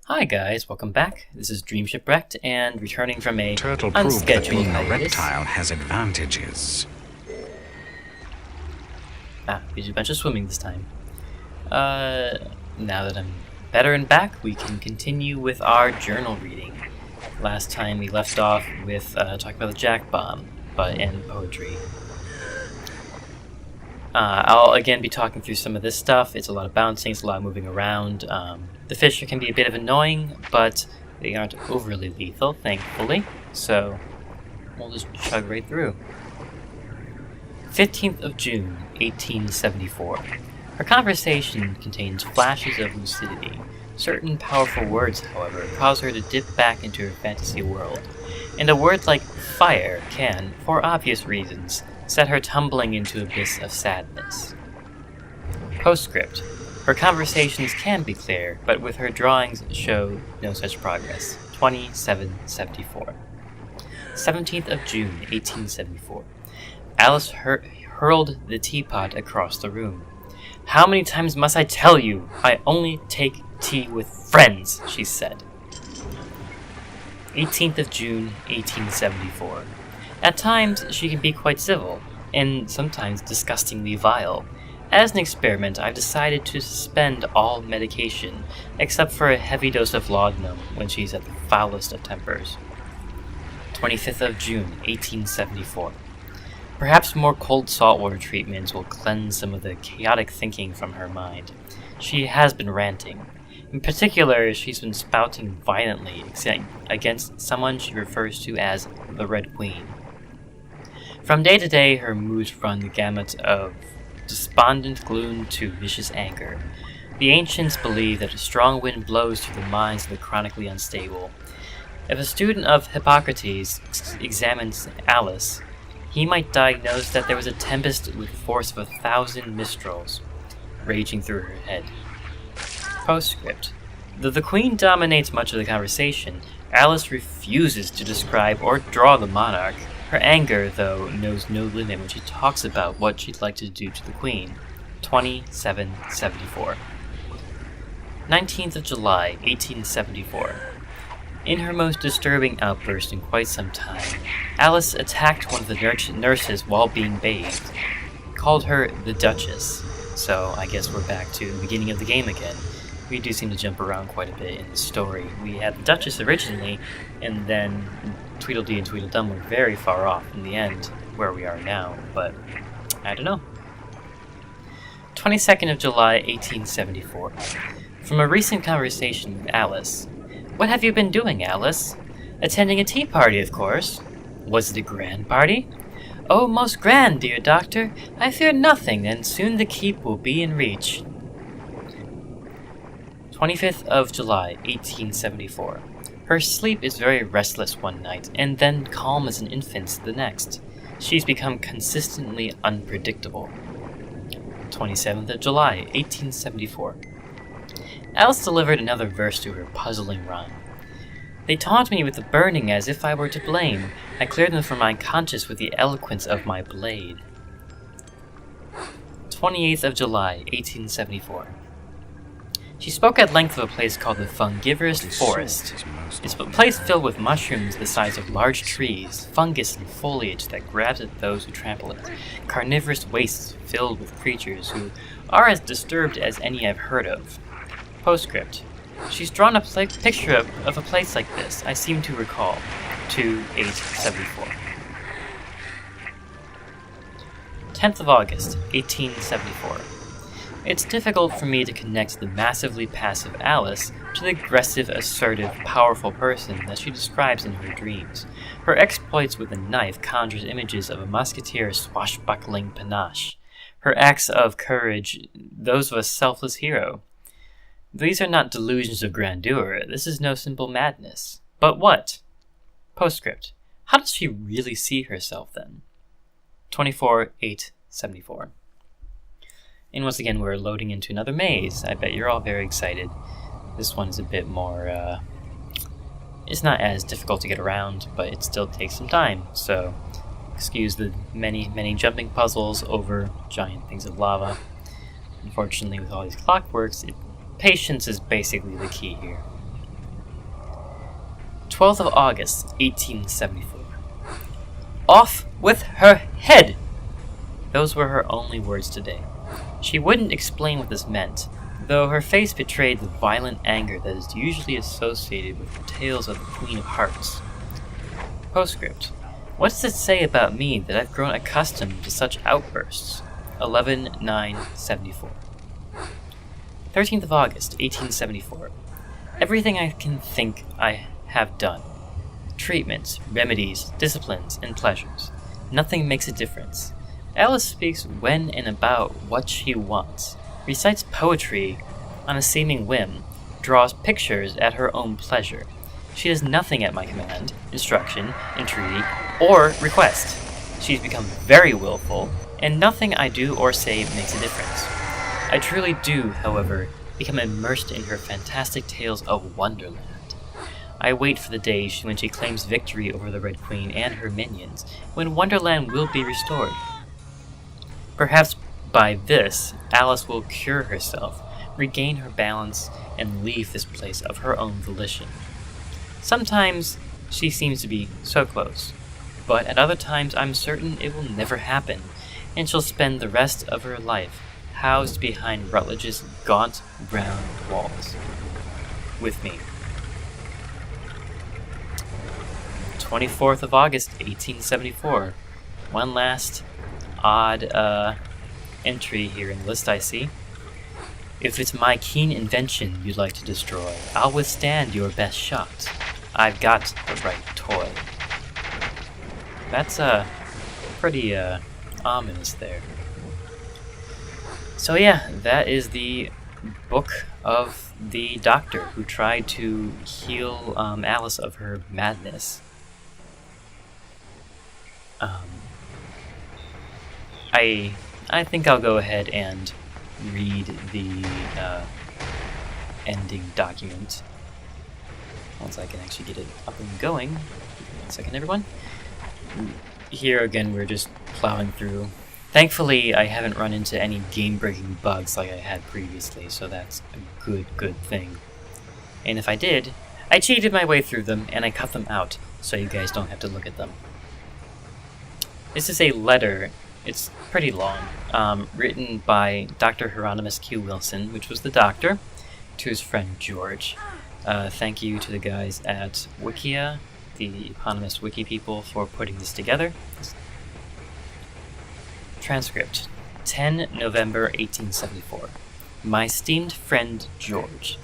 Hi guys, welcome back. This is Dream Shipwrecked, and returning from a Turtle proved that unscheduled being a hiatus. reptile has advantages. We did a bunch of swimming this time. Now that I'm better and back, we can continue with our journal reading. Last time we left off with talking about the Jack Bomb, and poetry. I'll again be talking through some of this stuff. It's a lot of bouncing, it's a lot of moving around. The fish can be a bit of annoying, but they aren't overly lethal, thankfully. So we'll just chug right through. 15th of June, 1874. Her conversation contains flashes of lucidity. Certain powerful words, however, cause her to dip back into her fantasy world. And a word like fire can, for obvious reasons, set her tumbling into an abyss of sadness. Postscript. Her conversations can be clear, but with her drawings show no such progress. 2774. 17th of June, 1874. Alice hurled the teapot across the room. "How many times must I tell you? I only take tea with friends," she said. 18th of June, 1874. At times, she can be quite civil, and sometimes disgustingly vile. As an experiment, I've decided to suspend all medication, except for a heavy dose of laudanum when she's at the foulest of tempers. 25th of June, 1874. Perhaps more cold saltwater treatments will cleanse some of the chaotic thinking from her mind. She has been ranting. In particular, she's been spouting violently against someone she refers to as the Red Queen. From day to day, her moods run the gamut of despondent gloom to vicious anger. The ancients believe that a strong wind blows through the minds of the chronically unstable. If a student of Hippocrates examines Alice, he might diagnose that there was a tempest with the force of 1,000 mistrals raging through her head. Postscript. Though the Queen dominates much of the conversation, Alice refuses to describe or draw the monarch. Her anger, though, knows no limit when she talks about what she'd like to do to the Queen. 2774. 19th of July, 1874. In her most disturbing outburst in quite some time, Alice attacked one of the nurses while being bathed. Called her the Duchess. So I guess we're back to the beginning of the game again. We do seem to jump around quite a bit in the story. We had the Duchess originally, and then Tweedledee and Tweedledum were very far off in the end, where we are now, but I don't know. 22nd of July, 1874. From a recent conversation with Alice. "What have you been doing, Alice?" "Attending a tea party, of course." "Was it a grand party?" "Oh, most grand, dear doctor. I fear nothing, and soon the keep will be in reach." 25th of July, 1874. Her sleep is very restless one night, and then calm as an infant's the next. She's become consistently unpredictable. 27th of July, 1874. Alice delivered another verse to her puzzling rhyme. "They taunt me with the burning as if I were to blame. I cleared them from my conscience with the eloquence of my blade." 28th of July, 1874. She spoke at length of a place called the Fungivorous Forest. It's a place filled with mushrooms the size of large trees, fungus and foliage that grabs at those who trample it, carnivorous wastes filled with creatures who are as disturbed as any I've heard of. Postscript. She's drawn a picture of a place like this, I seem to recall. 2874. 10th of August, 1874. It's difficult for me to connect the massively passive Alice to the aggressive, assertive, powerful person that she describes in her dreams. Her exploits with a knife conjures images of a musketeer's swashbuckling panache. Her acts of courage, those of a selfless hero. These are not delusions of grandeur. This is no simple madness. But what? Postscript. How does she really see herself then? 24/8/74. And once again, we're loading into another maze. I bet you're all very excited. This one is a bit more, it's not as difficult to get around, but it still takes some time. So, excuse the many jumping puzzles over giant things of lava. Unfortunately, with all these clockworks, patience is basically the key here. 12th of August, 1874. Off with her head! Those were her only words today. She wouldn't explain what this meant, though her face betrayed the violent anger that is usually associated with the tales of the Queen of Hearts. Postscript. What does it say about me that I've grown accustomed to such outbursts? 11/9/74. 13th of August, 1874. Everything I can think I have done. Treatments, remedies, disciplines, and pleasures. Nothing makes a difference. Alice speaks when and about what she wants, recites poetry on a seeming whim, draws pictures at her own pleasure. She does nothing at my command, instruction, entreaty, or request. She's become very willful, and nothing I do or say makes a difference. I truly do, however, become immersed in her fantastic tales of Wonderland. I wait for the day when she claims victory over the Red Queen and her minions, when Wonderland will be restored. Perhaps by this, Alice will cure herself, regain her balance, and leave this place of her own volition. Sometimes she seems to be so close, but at other times I'm certain it will never happen, and she'll spend the rest of her life housed behind Rutledge's gaunt brown walls. With me. 24th of August, 1874. One last odd entry here in the list I see. If it's my keen invention you'd like to destroy, I'll withstand your best shot. I've got the right toy. That's pretty ominous there. So yeah, that is the book of the doctor who tried to heal Alice of her madness. I think I'll go ahead and read the ending document once I can actually get it up and going. Give me 1 second, everyone. Here again, we're just plowing through. Thankfully, I haven't run into any game-breaking bugs like I had previously, so that's a good thing. And if I did, I cheated my way through them and I cut them out so you guys don't have to look at them. This is a letter. It's pretty long, written by Dr. Hieronymus Q. Wilson, which was the doctor, to his friend George. Thank you to the guys at Wikia, the eponymous wiki people, for putting this together. Transcript. 10 November 1874. My esteemed friend George.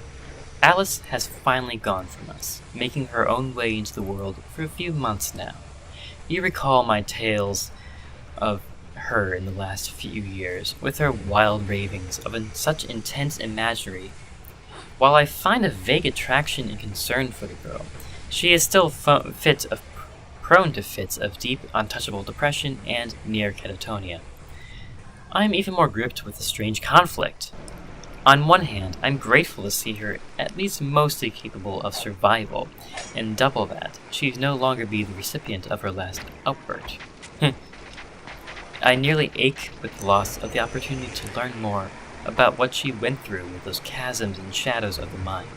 Alice has finally gone from us, making her own way into the world for a few months now. You recall my tales of her in the last few years, with her wild ravings of such intense imagery. While I find a vague attraction and concern for the girl, she is still prone to fits of deep, untouchable depression and near catatonia. I am even more gripped with a strange conflict. On one hand, I'm grateful to see her at least mostly capable of survival, and double that, she'd no longer be the recipient of her last outburst. I nearly ache with the loss of the opportunity to learn more about what she went through with those chasms and shadows of the mind.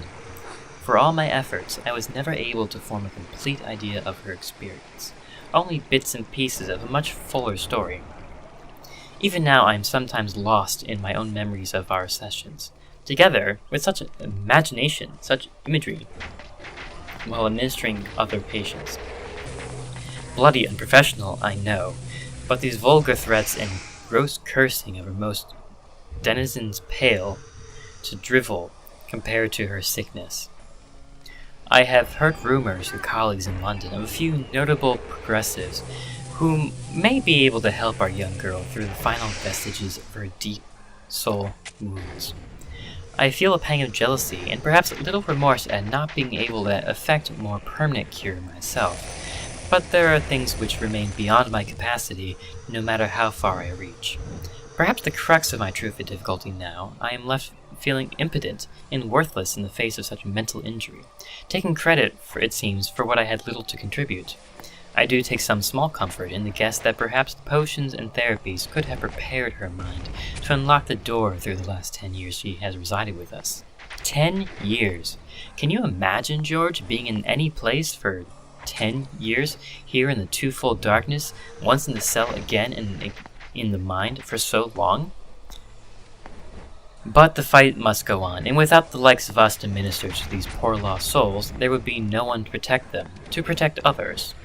For all my efforts, I was never able to form a complete idea of her experience, only bits and pieces of a much fuller story. Even now I am sometimes lost in my own memories of our sessions, together with such imagination, such imagery, while administering other patients. Bloody unprofessional, I know, but these vulgar threats and gross cursing of her most denizens pale to drivel compared to her sickness. I have heard rumors through colleagues in London of a few notable progressives who may be able to help our young girl through the final vestiges of her deep soul wounds. I feel a pang of jealousy and perhaps a little remorse at not being able to effect a more permanent cure myself. But there are things which remain beyond my capacity, no matter how far I reach. Perhaps the crux of my true difficulty now, I am left feeling impotent and worthless in the face of such mental injury, taking credit, it seems, for what I had little to contribute. I do take some small comfort in the guess that perhaps the potions and therapies could have prepared her mind to unlock the door through the last 10 years she has resided with us. 10 years. Can you imagine, George, being in any place for 10 years, here in the twofold darkness, once in the cell again in the mind for so long? But the fight must go on, and without the likes of us to minister to these poor lost souls, there would be no one to protect them, to protect others.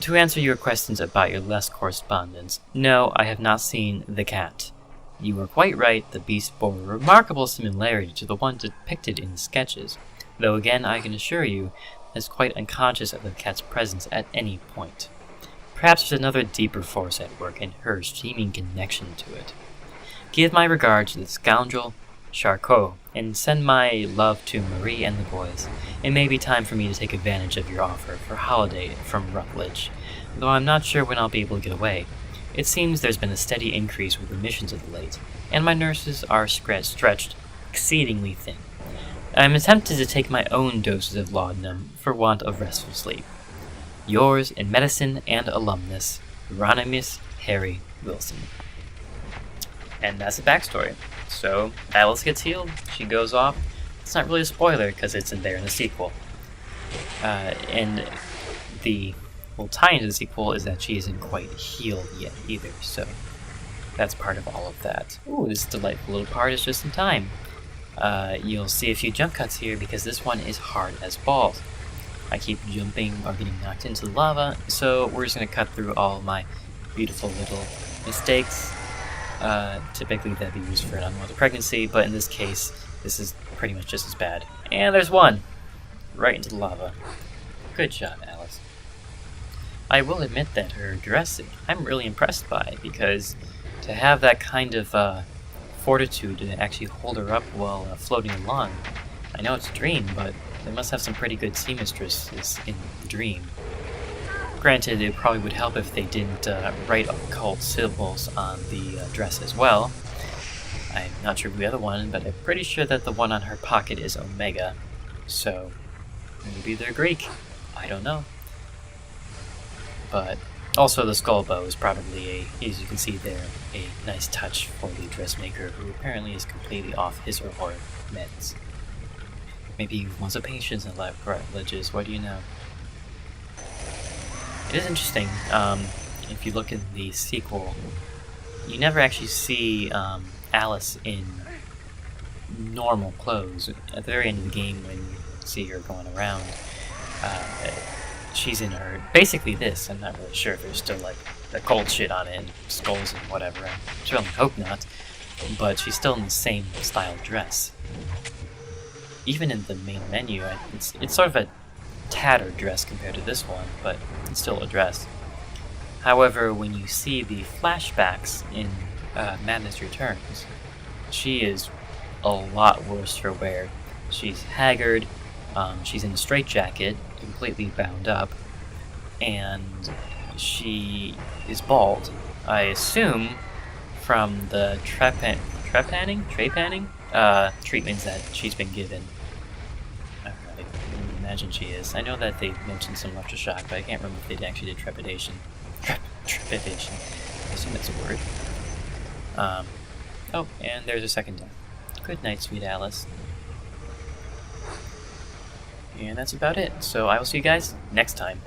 To answer your questions about your last correspondence, no, I have not seen the cat. You were quite right, the beast bore a remarkable similarity to the one depicted in the sketches, though again I can assure you is quite unconscious of the cat's presence at any point. Perhaps there's another deeper force at work in her seeming connection to it. Give my regards to the scoundrel, Charcot, and send my love to Marie and the boys. It may be time for me to take advantage of your offer for a holiday from Rutledge, though I'm not sure when I'll be able to get away. It seems there's been a steady increase with admissions of late, and my nurses are stretched exceedingly thin. I'm tempted to take my own doses of laudanum for want of restful sleep. Yours in medicine and alumnus, Hieronymus Harry Wilson. And that's the backstory. So, Alice gets healed, she goes off. It's not really a spoiler because it's in there in the sequel. And the tie into the sequel is that she isn't quite healed yet either, so that's part of all of that. Ooh, this delightful little part is just in time. You'll see a few jump cuts here because this one is hard as balls. I keep jumping or getting knocked into the lava, so we're just going to cut through all my beautiful little mistakes. Typically that'd be used for an unwanted pregnancy, but in this case, this is pretty much just as bad. And there's one! Right into the lava. Good job, Alice. I will admit that her dress, I'm really impressed by, because to have that kind of fortitude to actually hold her up while floating along, I know it's a dream, but they must have some pretty good seamstresses in the dream. Granted, it probably would help if they didn't write occult symbols on the dress as well. I'm not sure of the other one, but I'm pretty sure that the one on her pocket is Omega. So, maybe they're Greek. I don't know. But also the skull bow is probably, as you can see there, a nice touch for the dressmaker who apparently is completely off his or her meds. Maybe he wants a patience in life privileges, what do you know? It is interesting, if you look in the sequel, you never actually see Alice in normal clothes. At the very end of the game, when you see her going around, she's in her, basically this. I'm not really sure if there's still like the gold shit on it and skulls and whatever. I certainly hope not, but she's still in the same style dress. Even in the main menu, it's sort of a tattered dress compared to this one, but it's still a dress. However, when you see the flashbacks in Madness Returns, she is a lot worse for wear. She's haggard, she's in a straitjacket, completely bound up, and she is bald. I assume from the trepanning treatments that she's been given. I imagine she is. I know that they mentioned some electroshock, but I can't remember if they actually did trepidation. Trepidation. I assume that's a word. Oh, and there's a second death. Good night, sweet Alice. And that's about it. So I will see you guys next time.